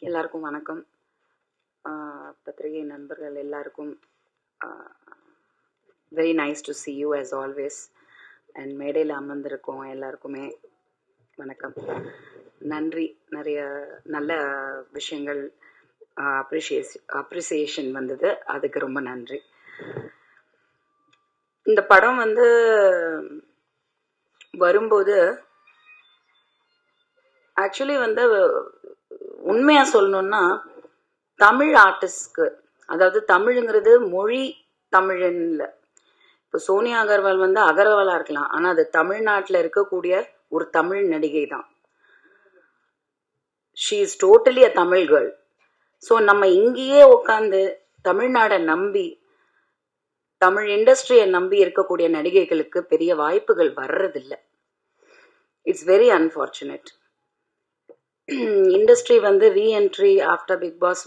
எல்லாருக்கும் வணக்கம். பத்திரிகை நண்பர்கள் எல்லாருக்கும் very nice to see you as always. And மேடையில் அமர்ந்திருக்கோம் எல்லாருக்குமே வணக்கம், நன்றி. நிறைய நல்ல விஷயங்கள் அப்ரிசியேஷன் வந்தது, அதுக்கு ரொம்ப நன்றி. இந்த படம் வரும்போது ஆக்சுவலி உண்மையா சொல்லணும்னா தமிழ் ஆர்டிஸ்ட்க்கு, அதாவது தமிழுங்கிறது மொழி தமிழ்ன்னு இல்லை. இப்போ சோனியா அகர்வால் அகர்வாலா இருக்கலாம், ஆனா அது தமிழ்நாட்டில் இருக்கக்கூடிய ஒரு தமிழ் நடிகை தான். She is totally a Tamil girl. So நம்ம இங்கேயே உட்காந்து தமிழ்நாடை நம்பி, தமிழ் இண்டஸ்ட்ரியை நம்பி இருக்கக்கூடிய நடிகைகளுக்கு பெரிய வாய்ப்புகள் வர்றதில்லை. It's very unfortunate. Industry reentry after Bigg Boss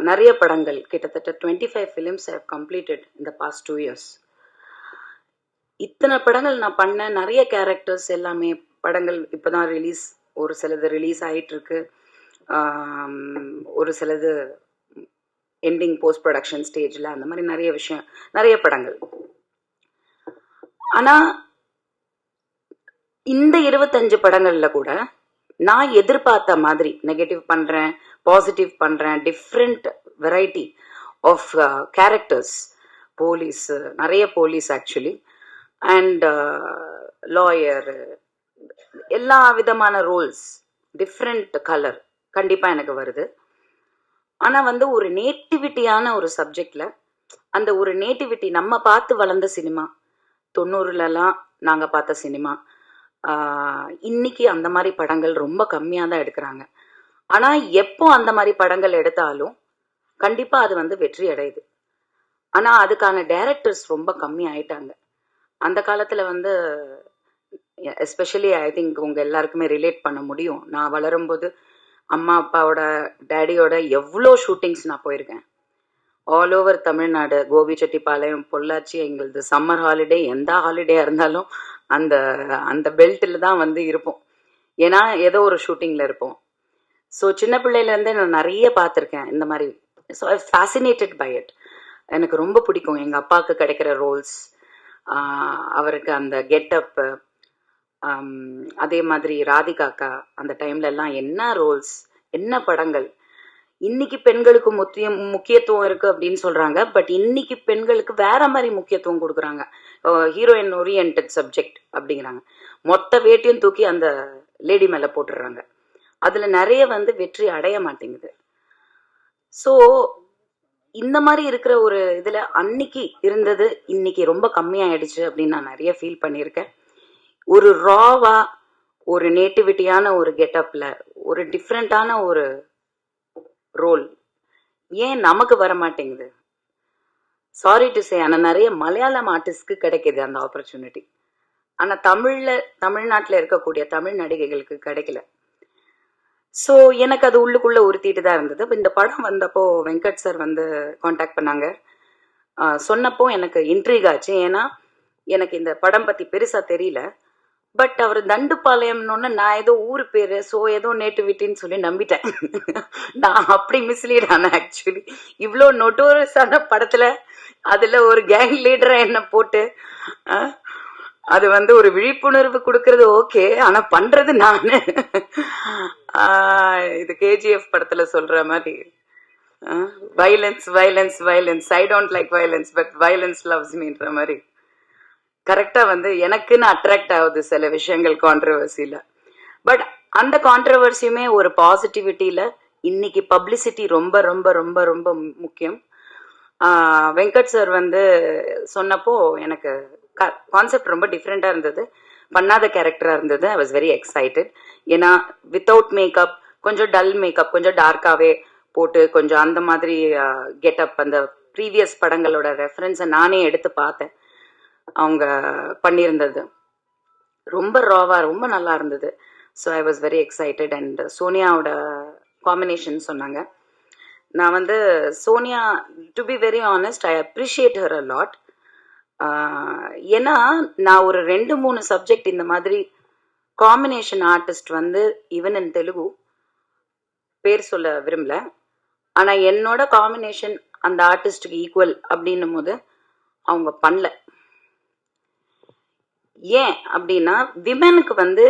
நிறைய படங்கள், கிட்டத்தட்ட 25 ஃபிலிம்ஸ் ஹேவ் கம்ப்ளீட்டட் இந்த பாஸ்ட் 2 years. இத்தனை படங்கள் நான் பண்ண, நிறைய கேரக்டர்ஸ் எல்லாமே படங்கள் இப்போதான் ரிலீஸ், ஒரு சிலது ரிலீஸ் ஆகிட்டு இருக்கு, ஒரு சிலது எண்டிங் போஸ்ட் ப்ரொடக்ஷன் ஸ்டேஜில், அந்த மாதிரி நிறைய விஷயம், நிறைய படங்கள். ஆனால் இந்த 25 படங்கள்ல கூட நான் எதிர்பார்த்த மாதிரி நெகட்டிவ் பண்றேன், பாசிட்டிவ் பண்றேன், different variety of characters. Police, நிறைய போலீஸ் ஆக்சுவலி, அண்ட் லாயர், எல்லா விதமான ரோல்ஸ், டிஃப்ரெண்ட் கலர் கண்டிப்பா எனக்கு வருது. ஆனா ஒரு நேட்டிவிட்டியான ஒரு சப்ஜெக்ட்ல, அந்த ஒரு நேட்டிவிட்டி நம்ம பார்த்து வளர்ந்த சினிமா, 90லலாம் நாங்க பார்த்த சினிமா, இன்னைக்கு அந்த மாதிரி படங்கள் ரொம்ப கம்மியாக தான் எடுக்கிறாங்க. ஆனால் எப்போ அந்த மாதிரி படங்கள் எடுத்தாலும் கண்டிப்பா அது வெற்றி அடையுது. ஆனால் அதுக்கான டைரக்டர்ஸ் ரொம்ப கம்மி ஆயிட்டாங்க. அந்த காலத்தில் எஸ்பெஷலி ஐ திங்க் உங்க எல்லாருக்குமே ரிலேட் பண்ண முடியும். நான் வளரும்போது அம்மா அப்பாவோட டேடியோட எவ்வளோ ஷூட்டிங்ஸ் நான் போயிருக்கேன். ஆல் ஓவர் தமிழ்நாடு, கோபிச்செட்டிப்பாளையம், பொள்ளாச்சி, எங்களது சம்மர் ஹாலிடே, எந்த ஹாலிடேயா இருந்தாலும் அந்த அந்த பெல்ட்டில் தான் இருப்போம். ஏன்னா ஏதோ ஒரு ஷூட்டிங்கில் இருப்போம். ஸோ சின்ன பிள்ளையிலேருந்தே நான் நிறைய பார்த்துருக்கேன் இந்த மாதிரி. So I fascinated by it. எனக்கு ரொம்ப பிடிக்கும் எங்கள் அப்பாவுக்கு கிடைக்கிற ரோல்ஸ், அவருக்கு அந்த கெட்டப்பு, அதே மாதிரி ராதிகாக்கா அந்த டைம்ல எல்லாம் என்ன ரோல்ஸ், என்ன படங்கள். இன்னைக்கு பெண்களுக்கு முக்கியத்துவம் இருக்கு அப்படின்னு சொல்றாங்க, பட் இன்னைக்கு பெண்களுக்கு வேற மாதிரி முக்கியத்துவம் கொடுக்குறாங்க. ஹீரோயின் ஓரியன்டட் சப்ஜெக்ட் அப்படிங்கிறாங்க. மொத்த வேட்டையும் தூக்கி அந்த லேடி மேல போட்டுடுறாங்க. அதுல நிறைய வெற்றி அடைய மாட்டேங்குது. ஸோ இந்த மாதிரி இருக்கிற ஒரு இதுல அன்னைக்கு இருந்தது இன்னைக்கு ரொம்ப கம்மியாயிடுச்சு அப்படின்னு நான் நிறைய ஃபீல் பண்ணியிருக்கேன். ஒரு ராவா, ஒரு நேட்டிவிட்டியான ஒரு கெட்டப்ல, ஒரு டிஃப்ரெண்டான ஒரு ரோல் ஏன் நமக்கு வர மாட்டேங்குது? சாரி டு சே, ஆனா நிறைய மலையாளம் ஆர்டிஸ்ட்க்கு கிடைக்குது அந்த ஆப்பர்ச்சுனிட்டி. ஆனா தமிழ்நாட்டில் இருக்கக்கூடிய தமிழ் நடிகைகளுக்கு கிடைக்கல. ஸோ எனக்கு அது உள்ளுக்குள்ள உறுத்திட்டு தான் இருந்தது. இந்த படம் வந்தப்போ வெங்கட் சார் காண்டாக்ட் பண்ணாங்க. சொன்னப்போ எனக்கு இன்ட்ரீக் ஆச்சு. ஏன்னா எனக்கு இந்த படம் பத்தி பெருசா தெரியல. பட் அவர் தண்டுப்பாளையம்னு நான் ஏதோ ஊர் பேரு, ஸோ ஏதோ நேட்டிவிட்டின்னு சொல்லி நம்பிட்டேன். நான் அப்படி மிஸ்லீட் ஆனேன் ஆக்சுவலி. இவ்வளோ நொட்டோரியஸான படத்துல அதுல ஒரு கேங் லீடரா என்ன போட்டு அது ஒரு விழிப்புணர்வு கொடுக்கறது ஓகே, ஆனா பண்றது நானு. இது கேஜிஎஃப் படத்துல சொல்ற மாதிரி, violence violence violence, I don't like violence but violence loves மீன்ற மாதிரி கரெக்டா எனக்குன்னு அட்ராக்ட் ஆகுது சில விஷயங்கள் கான்ட்ரவர்சியில. பட் அந்த கான்ட்ரவர்சியுமே ஒரு பாசிட்டிவிட்டியில, இன்னைக்கு பப்ளிசிட்டி ரொம்ப ரொம்ப ரொம்ப ரொம்ப முக்கியம். வெங்கட் சார் சொன்னப்போ எனக்கு கான்செப்ட் ரொம்ப டிஃப்ரெண்டா இருந்தது, பண்ணாத கேரக்டரா இருந்தது. ஐ வாஸ் வெரி எக்ஸைட்டட். ஏன்னா வித்தவுட் மேக்கப், கொஞ்சம் டல் மேக்கப், கொஞ்சம் டார்க்காவே போட்டு, கொஞ்சம் அந்த மாதிரி கெட்டப், அந்த ப்ரீவியஸ் படங்களோட ரெஃபரன்ஸை நானே எடுத்து பார்த்தேன். அவங்க பண்ணியிருந்தது ரொம்ப ராவா, ரொம்ப நல்லா இருந்தது. So I was very excited. And சோனியாவோட காம்பினேஷன் சொன்னாங்க. நான் Sonia, to be very honest, I appreciate her a lot. ஏன்னா நான் ஒரு 2-3 சப்ஜெக்ட் இந்த மாதிரி combination artist even in Telugu பேர் சொல்ல விரும்பல. ஆனா என்னோட காம்பினேஷன் அந்த ஆர்டிஸ்டுக்கு ஈக்குவல் அப்படின்னும் போது அவங்க பண்ணல. ஏன் அப்படின்னா விமனுக்கு வந்து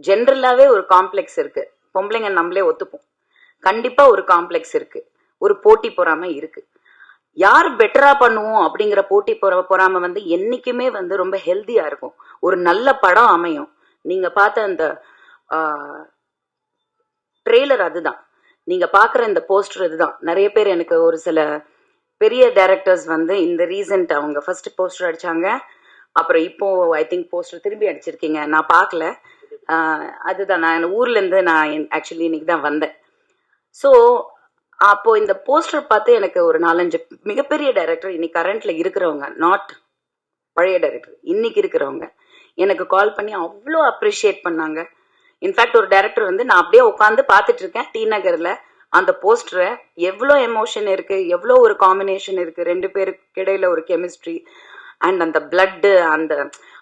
ஜென்ரலாவே ஒரு காம்ப்ளெக்ஸ் இருக்கு. பொம்பளைங்க நம்மளே ஒத்துப்போம். கண்டிப்பா ஒரு காம்ப்ளெக்ஸ் இருக்கு, ஒரு போட்டி பொறாமை இருக்கு. யார் பெட்டரா பண்ணுவோம் அப்படிங்கிற போட்டி பொறாம வந்து என்னைக்குமே வந்து ரொம்ப ஹெல்தியா இருக்கும். ஒரு நல்ல படம் அமையும். நீங்க பார்த்த அந்த ட்ரெய்லர் அதுதான், நீங்க பாக்குற இந்த போஸ்டர் இதுதான். நிறைய பேர் எனக்கு ஒரு சில பெரிய டைரக்டர்ஸ் வந்து இந்த ரீசன்ட் அவங்க ஃபர்ஸ்ட் போஸ்டர் அடிச்சாங்க, அப்புறம் இப்போ ஐ திங்க் போஸ்டர் திரும்பி அடிச்சிருக்கீங்க. நான் பார்க்கல. அதுதான், நான் ஊர்ல இருந்து நான் ஆக்சுவலி இன்னைக்கு தான் வந்தேன். ஸோ அப்போ இந்த போஸ்டர் பார்த்து எனக்கு ஒரு 4-5 மிகப்பெரிய டைரக்டர் இன்னைக்கு கரண்ட்ல இருக்கிறவங்க, நாட் பழைய டைரக்டர், இன்னைக்கு இருக்கிறவங்க எனக்கு கால் பண்ணி அவ்வளோ அப்ரிஷியேட் பண்ணாங்க. இன்ஃபேக்ட் ஒரு டைரக்டர் வந்து நான் அப்படியே உட்காந்து பார்த்துட்டு இருக்கேன் டி நகர்ல, அந்த போஸ்டரை எவ்வளோ எமோஷன் இருக்கு, எவ்வளோ ஒரு காம்பினேஷன் இருக்கு, 2 பேருக்கு இடையில ஒரு கெமிஸ்ட்ரி அண்ட் அந்த பிளட்டு, அந்த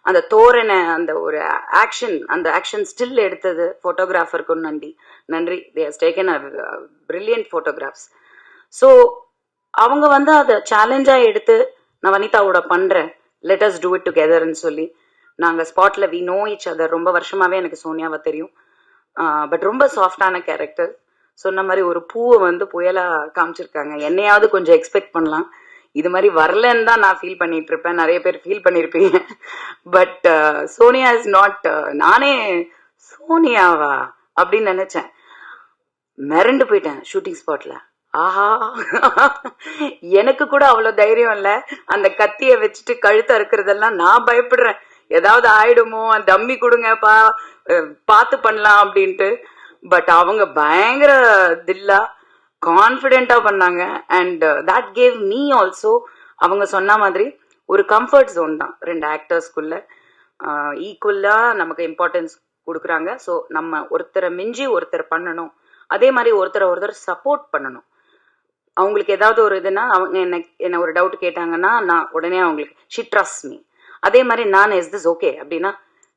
அந்த தோரணை, அந்த ஒரு ஆக்ஷன், அந்த ஆக்ஷன் ஸ்டில் எடுத்தது போட்டோகிராஃபருக்கும் நன்றி. They has taken brilliant photographs. So அவங்க வந்து அதை சேலஞ்சா எடுத்து நான் வனிதாவோட பண்றேன், லெட் அஸ் டூ இட் டுகெதர்ன்னு சொல்லி நாங்க ஸ்பாட்ல வி நோ ஈச் அதர். ரொம்ப வருஷமாவே எனக்கு சோனியாவை தெரியும். பட் ரொம்ப சாஃப்டான கேரக்டர். சொன்ன மாதிரி ஒரு பூவை வந்து புயலா காமிச்சிருக்காங்க. என்னையாவது கொஞ்சம் எக்ஸ்பெக்ட் பண்ணலாம். இது மாதிரி வரலன்னு தான் நான் ஃபீல் பண்ணிட்டு இருப்பேன், நிறைய பேர் ஃபீல் பண்ணிருப்பீங்க. But Sonia is not. நானே சோனியாவா அப்படின்னு நினைச்சேன், மிரண்டு போயிட்டேன் ஷூட்டிங் ஸ்பாட்ல. ஆஹா, எனக்கு கூட அவ்வளவு தைரியம் இல்ல. அந்த கத்திய வச்சுட்டு கழுத்த இருக்கிறதெல்லாம் நான் பயப்படுறேன், ஏதாவது ஆயிடுமோ, டம்மி கொடுங்கப்பா பார்த்து பண்ணலாம் அப்படின்ட்டு. பட் அவங்க பயங்கர தில்லா கான்ஃபிடென்ட்டா பண்ணாங்க. And that gave me also, அவங்க சொன்ன மாதிரி ஒரு கம்ஃபர்ட் ஜோன் தான் 2 ஆக்டர்ஸ்குள்ள. ஈக்குவலா நமக்கு இம்பார்ட்டன்ஸ் கொடுக்குறாங்க. ஸோ நம்ம ஒருத்தரை மிஞ்சி ஒருத்தர் பண்ணணும், அதே மாதிரி ஒருத்தர் சப்போர்ட் பண்ணணும். அவங்களுக்கு ஏதாவது ஒரு இதுனா அவங்க என்ன ஒரு டவுட் கேட்டாங்கன்னா நான் உடனே அவங்களுக்கு ஷி ட்ரஸ்ட் மீ. அதே மாதிரி நான் இஸ் திஸ் ஓகே அப்படின்னா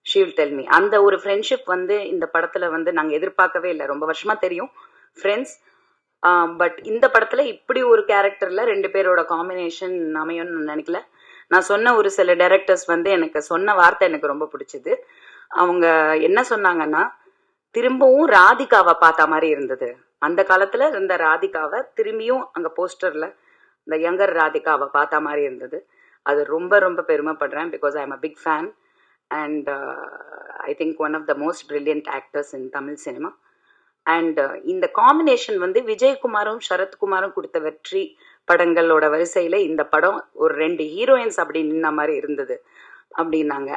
ஷி வில் டெல் மீ. அந்த ஒரு ஃப்ரெண்ட்ஷிப் வந்து இந்த படத்துல வந்து நாங்க எதிர்பார்க்கவே இல்லை. ரொம்ப வருஷமா தெரியும் ஃப்ரெண்ட்ஸ், பட் இந்த படத்துல இப்படி ஒரு கேரக்டர்ல 2 பேரோட காம்பினேஷன் அமையும்னு நினைக்கல. நான் சொன்ன ஒரு சில டைரக்டர்ஸ் வந்து எனக்கு சொன்ன வார்த்தை எனக்கு ரொம்ப பிடிச்சது. அவங்க என்ன சொன்னாங்கன்னா, திரும்பவும் ராதிகாவை பார்த்த மாதிரி இருந்தது. அந்த காலத்துல இருந்த ராதிகாவை திரும்பியும் அங்க போஸ்டர்ல இந்த யங்கர் ராதிகாவை பார்த்த மாதிரி இருந்தது. அது ரொம்ப ரொம்ப பெருமைப்படுறேன். Because I am a big fan and I think one of the most brilliant actors in Tamil cinema. அண்ட் இந்த காம்பினேஷன் வந்து விஜயகுமாரும் சரத்குமாரும் கொடுத்த வெற்றி படங்களோட வரிசையில இந்த படம் ஒரு 2 ஹீரோயின்ஸ் அப்படி நின்ன மாதிரி இருந்தது அப்படின்னாங்க.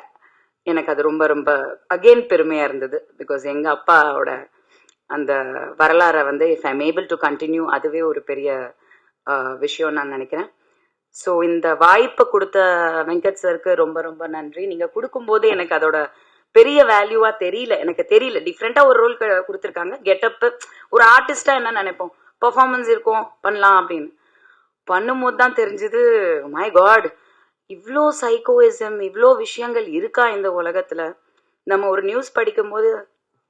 எனக்கு அது ரொம்ப ரொம்ப அகெயின் பெருமையா இருந்தது. பிகாஸ் எங்க அப்பாவோட அந்த வரலாறை வந்து if I'm able to continue, அதுவே ஒரு பெரிய விஷயம் நான் நினைக்கிறேன். ஸோ இந்த வாய்ப்பை கொடுத்த வெங்கட் சருக்கு ரொம்ப ரொம்ப நன்றி. நீங்க கொடுக்கும்போது எனக்கு அதோட பெரிய வேல்யூவா தெரியல, எனக்கு தெரியல. டிஃப்ரெண்டா ஒரு ரோல் கொடுத்துருக்காங்க. கெட்டப் ஒரு ஆர்டிஸ்டா என்ன நினைப்போம், பெர்ஃபார்மன்ஸ் இருக்கும் பண்ணலாம் அப்படின்னு, பண்ணும்போது தான் தெரிஞ்சது மை காட், இவ்வளோ சைக்கோயிசம், இவ்வளோ விஷயங்கள் இருக்கா இந்த உலகத்துல. நம்ம ஒரு நியூஸ் படிக்கும் போது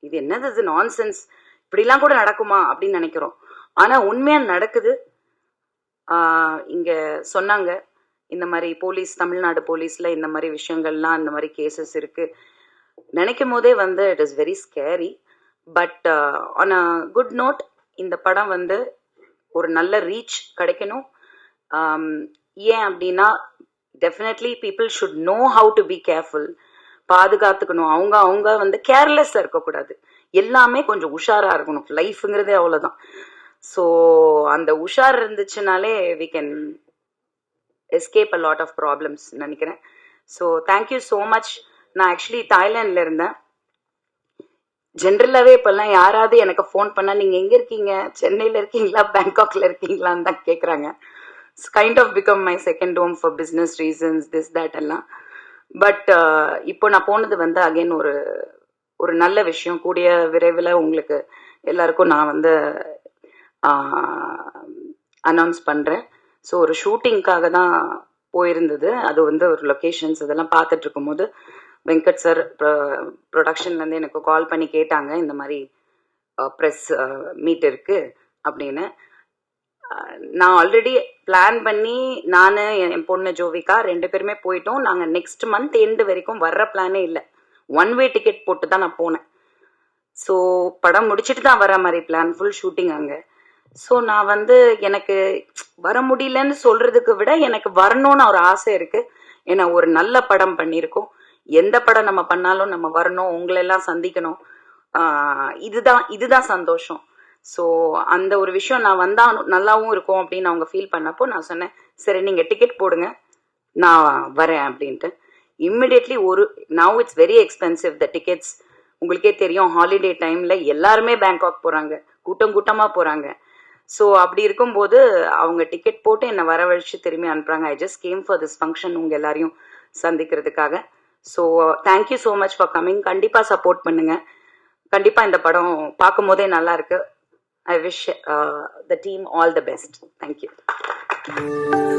இது என்னது, இது நான்சென்ஸ், இப்படிலாம் கூட நடக்குமா அப்படின்னு நினைக்கிறோம். ஆனா உண்மையா நடக்குது. இங்க சொன்னாங்க இந்த மாதிரி போலீஸ், தமிழ்நாடு போலீஸ்ல இந்த மாதிரி விஷயங்கள்லாம், இந்த மாதிரி கேசஸ் இருக்கு. நினைக்கும் போதே வந்து it is very scary. But on a good note, இந்த படம் வந்து ஒரு நல்ல ரீச் கிடைக்கணும். ஏன் அப்படின்னா definitely people should know how to be careful, பாதுகாத்துக்கணும். அவங்க வந்து கேர்லெஸ்ஸா இருக்கக்கூடாது, எல்லாமே கொஞ்சம் உஷாரா இருக்கணும். லைஃப்ங்கிறதே அவ்வளவுதான். ஸோ அந்த உஷார் இருந்துச்சுனாலே we can escape a lot of problems நினைக்கிறேன். So thank you so much. நான் ஆக்சுவலி தாய்லாண்டில் இருந்தேன். ஜென்ரலாகவே இப்போல்லாம் யாராவது எனக்கு ஃபோன் பண்ணால் நீங்கள் எங்கே இருக்கீங்க, சென்னையில் இருக்கீங்களா பேங்காக்ல இருக்கீங்களான்னு தான் கேட்குறாங்க. It's kind of become my second home for business reasons, this that எல்லாம். பட் இப்போ நான் போனது வந்து அகைன் ஒரு நல்ல விஷயம். கூடிய விரைவில் உங்களுக்கு எல்லாருக்கும் நான் வந்து அனௌன்ஸ் பண்ணுறேன். ஸோ ஒரு ஷூட்டிங்காக தான் போயிருந்தது. அது வந்து ஒரு லொக்கேஷன்ஸ் இதெல்லாம் பார்த்துட்டு இருக்கும்போது வெங்கட் சார் ப்ரொடக்ஷன்லேருந்து எனக்கு கால் பண்ணி கேட்டாங்க, இந்த மாதிரி ப்ரெஸ் மீட் இருக்கு அப்படின்னு. நான் ஆல்ரெடி பிளான் பண்ணி நான் என் பொண்ணு ஜோவிகா 2 பேருமே போயிட்டோம். நாங்கள் நெக்ஸ்ட் மந்த் எண்டு வரைக்கும் வர்ற பிளானே இல்லை. 1 வே டிக்கெட் போட்டு தான் நான் போனேன். ஸோ படம் முடிச்சுட்டு தான் வர மாதிரி பிளான், ஃபுல் ஷூட்டிங் அங்கே. ஸோ நான் எனக்கு வர முடியலன்னு சொல்றதுக்கு விட எனக்கு வரணும்னு ஒரு ஆசை இருக்கு. ஏன்னா ஒரு நல்ல படம் பண்ணியிருக்கோம். எந்த படம் நம்ம பண்ணாலும் நம்ம வரணும், உங்களெல்லாம் சந்திக்கணும். இதுதான் சந்தோஷம். ஸோ அந்த ஒரு விஷயம் நான் வந்தா நல்லாவும் இருக்கும் அப்படின்னு அவங்க ஃபீல் பண்ணப்போ நான் சொன்னேன், சரி நீங்க டிக்கெட் போடுங்க நான் வரேன் அப்படின்ட்டு. Immediately now it's very expensive the tickets. உங்களுக்கே தெரியும், ஹாலிடே டைம்ல எல்லாருமே பேங்காக் போறாங்க, கூட்டமா போறாங்க. ஸோ அப்படி இருக்கும்போது அவங்க டிக்கெட் போட்டு என்னை வரவழைச்சு திரும்பி அனுப்புறாங்க. I just came for this function, உங்க எல்லாரையும் சந்திக்கிறதுக்காக. So thank you so much for coming. கண்டிப்பா சப்போர்ட் பண்ணுங்க. கண்டிப்பா இந்த படம் பார்க்கும் போதே நல்லா இருக்கு. I wish the team all the best. Thank you.